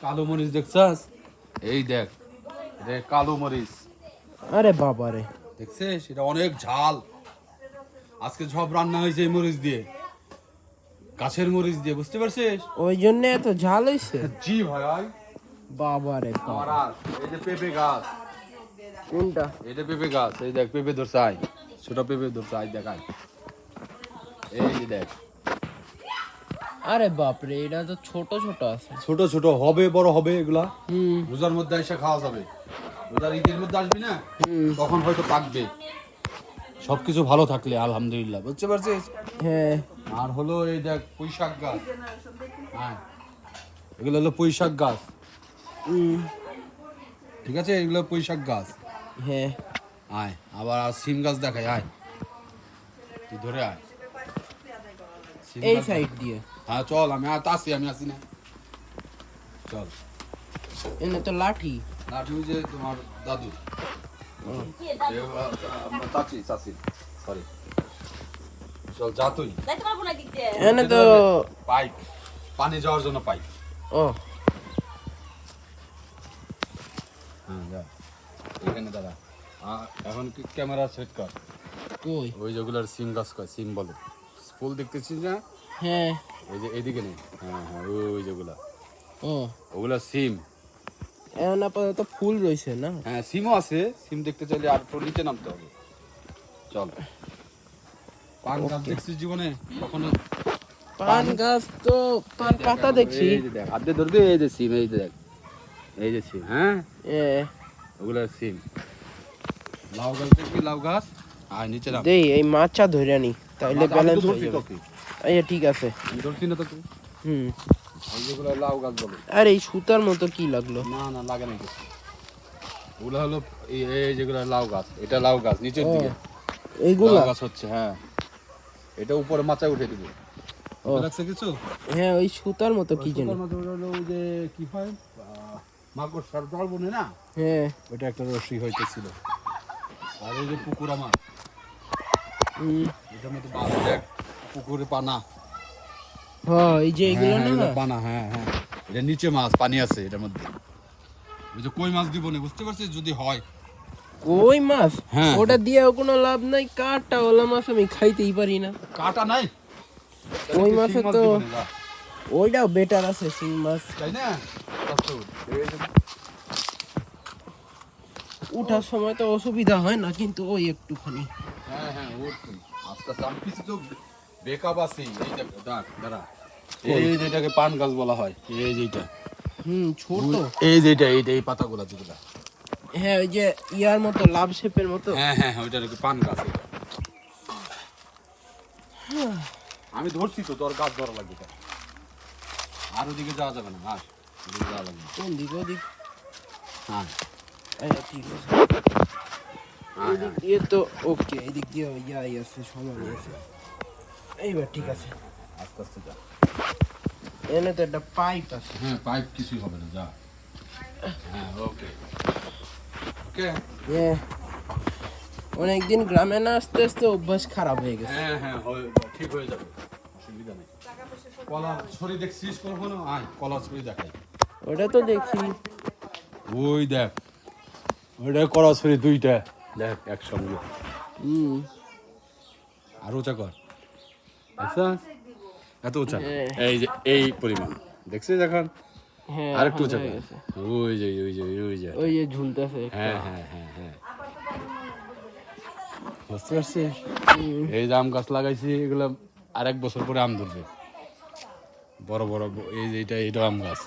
কালো মরিচ দেখছাস? এই দেখ, রে কালো মরিচ। আরে বাবা রে, দেখছিস? এটা অনেক ঝাল। আজকে সব রান্না হয়েছে এই মরিচ দিয়ে, গাছের মরিচ দিয়ে, বুঝতে পারছিস? ওই জন্য এত ঝাল হইছে? জি ভাই। বাবা রে আমার বাবা। আর এই যে পেঁপে গাছ, কোনটা? এটা পেঁপে গাছ। এই দেখ পেঁপে ধরছে, আয় ছোট পেঁপে ধরছে, আয় দেখ, আয় এই যে দেখ। আরে বাপ রে, এটা তো ছোট ছোট আছে। ছোট ছোট হবে, বড় হবে এগুলা। হুম রোজার মধ্যে এসে খাওয়া যাবে। রোজার ঈদের মধ্যে আসবি না, তখন হয়তো পাকবে। সবকিছু ভালো থাকলে আলহামদুলিল্লাহ, বুঝতে পারছিস? হ্যাঁ। আর হলো এই দেখ পুঁই শাক গাছ। হ্যাঁ, এগুলো হলো পুঁই শাক গাছ, ঠিক আছে? এগুলো পুঁই শাক গাছ। হ্যাঁ। আয় আবার আর সিম গাছ দেখাই, আয় তুই ধরে আয়। সিম এই গাছ সাইড দেখ। দিয়ে। হ্যাঁ চল, আমি আসি না, চল। এনে তো লাঠি। লাঠি যে তোমার দাদু, চাচি, সরি, চল যা তুই। এনে তো পাইপ, পানি যাওয়ার জন্য পাইপ। ও হ্যাঁ যা, এখানে দাঁড়া। এখন কি ক্যামেরা সেট কর। কই? ওই যেগুলোর সিম গাছ কয়, সিম বলে, ফুল দেখতেছিস না? হ্যাঁ। এই যে এইদিকে নেই, হ্যাঁ হ্যাঁ ওই যেগুলা, ও ওগুলা সিম। এখন আপাতত ফুল রয়েছে না? হ্যাঁ সিমও আছে, সিম দেখতে চাইলে আর তোর নিচে নামতে হবে। চল। পান গাছ দেখছিস জীবনে কখনো? পান গাছ তো পান পাতা দেখছি। এই যে দেখ, হাত দিয়ে ধরবি, এই যে সিম, এই যে দেখ, এই যে সিম। হ্যাঁ এ ওগুলা সিম। লাউ গাছ দেখবি, লাউ গাছ। আর নিচে নাম। দেই এই মাছটা ধরে নি, তাইলে ব্যালেন্স হয়ে ধরছি যাবে। তোকে, আচ্ছা ঠিক আছে। আমি ধরছি না তোকে। হুম। এই যেগুলো লাউ গাছ বলে। আর এই সুতার মতো কি লাগলো? না না লাগে না কিছু। ওগুলো হলো এই যেগুলো লাউ গাছ, এটা লাউ গাছ নিচের ও, দিকে এইগুলা? লাউ গাছ হচ্ছে। হ্যাঁ, এটা উপরে মাচায় উঠে দিবে। ও লাগছে কিছু? হ্যাঁ, ওই সুতার মতো কি জানি। ওই যে কি হয়, মাকড় সার জল বনে না, হ্যাঁ। ওইটা একটা রশি হইতেছিল। আর এই যে পুকুর আমার, এটার মধ্যে মাছ দেখ, পুকুরে পানা। হ্যাঁ, এই যে হ্যাঁ এগুলো হ্যাঁ, এগুলো না? পানা। হ্যাঁ হ্যাঁ, এটা নিচে মাছ, পানি আছে এটার মধ্যে। ওই যে কই মাছ দিব না, বুঝতে পারছিস? যদি হয় কই মাছ? হ্যাঁ। ওটা দিয়ে কোনো লাভ নাই, কাটা ওলা মাছ আমি খাইতেই পারি না। কাটা নাই, কই মাছে শিং মাছ তো দিব না, যা। ওইটাও বেটার আছে, শিং মাছ। তাই না? উঠার সময় তো অসুবিধা হয় না, কিন্তু ওই একটুখানি। হ্যাঁ হ্যাঁ, ওর আস্তে আস্তে আমি কিছু তো বেকআপ আছি। এই দেখ, দাঁড়া, এই যেটাকে পান গাছ বলা হয়, এই যেটা। ছোট। এই যেটা, এই পাতাগুলা যেগুলা। হ্যাঁ, ওই যে ইয়ার মতো, লাভ শেপের মতো। হ্যাঁ হ্যাঁ, ওইটা নাকি পান গাছ। এটা আমি ধরছি তো, তোর গাছ ধরা লাগবে। আর ওদিকে যাওয়া যাবে না, আর ওদিকে যাওয়া যাবে না। কোন দিক? ওদিক? হ্যাঁ আচ্ছা ঠিক আছে। হ্যাঁ এদিক দিয়ে তো ওকে, এদিক দিয়ে ইয়াই আছে, সমান আছে। এইবার ঠিক আছে। আস্তে আস্তে যা। এনে তো একটা পাইপ আছে। হ্যাঁ, পাইপ কিছুই হবে না, যা। হ্যাঁ ওকে ওকে। হ্যাঁ, অনেকদিন গ্রামে না আসতে আসতে অভ্যাস খারাপ হয়ে গেছে। হ্যাঁ হ্যাঁ, ঠিক হয়ে যাবে, অসুবিধা নেই। কলা ছড়ি দেখছিস কখনো? আয় কলা ছড়ি দেখাই। ওটা তো দেখি। ওই দেখ, ওইটা কলা ছড়ি দুইটা, দেখ একসঙ্গে। আর উঁচা কর, দেখছিস? এত উঁচা না। এই যে এই পরিমাণ, দেখছিস এখন? হ্যাঁ, আর একটু উঁচা হয়ে কর। গেছে। ওই যে ওই যে ওই যে, ওই যে ঝুলতেছে। হ্যাঁ হ্যাঁ হ্যাঁ হ্যাঁ, বুঝতে পারছিস? এই যে আম গাছ লাগাইছি, এগুলো আর 1 বছর পরে আম ধরবে, বড় বড়। এই যে এটা আম গাছ।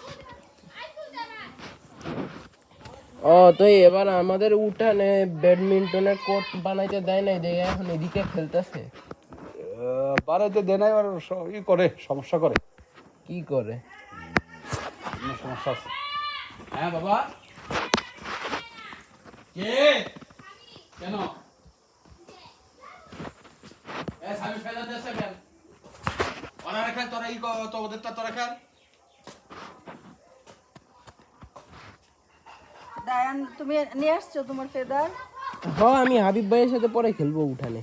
ও তো এবার আমাদের উঠানে ব্যাডমিন্টনের কোর্ট বানাইতে দেয় নাই, দেখে এখন এদিকে খেলতেছে। বাড়াইতে দেয় নাই, আর ই করে, সমস্যা করে। কি করে? সমস্যা আছে। হ্যাঁ বাবা, কে কেন আমি ফেলা দিয়েছে কেন? ওরা রেখে তোরা ই তো ওদেরটা তোরা খেল। ডায়ান, তুমি নিয়ে আসছো তোমার ফেদার? হ্যাঁ, আমি হাবিব ভাইয়ের সাথে পরে খেলবো উঠানে।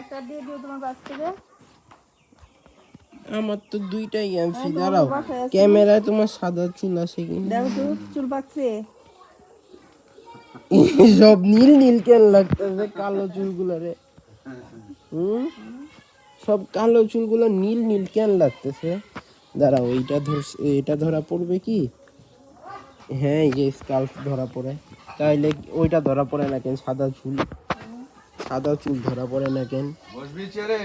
একটা দিয়ে দিও তোমার বাস থেকে। আমার তো দুইটাই আনছি, দাঁড়াও ক্যামেরায় তোমার সাদা চুল আছে কিনা দেখো তো চুল পাকছে। সব নীল নীল কেন লাগতেছে কালো চুলগুলো রে? সব কালো চুলগুলো নীল নীল কেন লাগতেছে? দাঁড়াও এটা ধরা পড়বে কি? হ্যাঁ, এই যে স্কাল্প ধরা পড়ে, তাইলে ওইটা ধরা পড়ে না কেন? সাদা চুল ধরা পড়ে না কেন? বসবি চেয়ারে?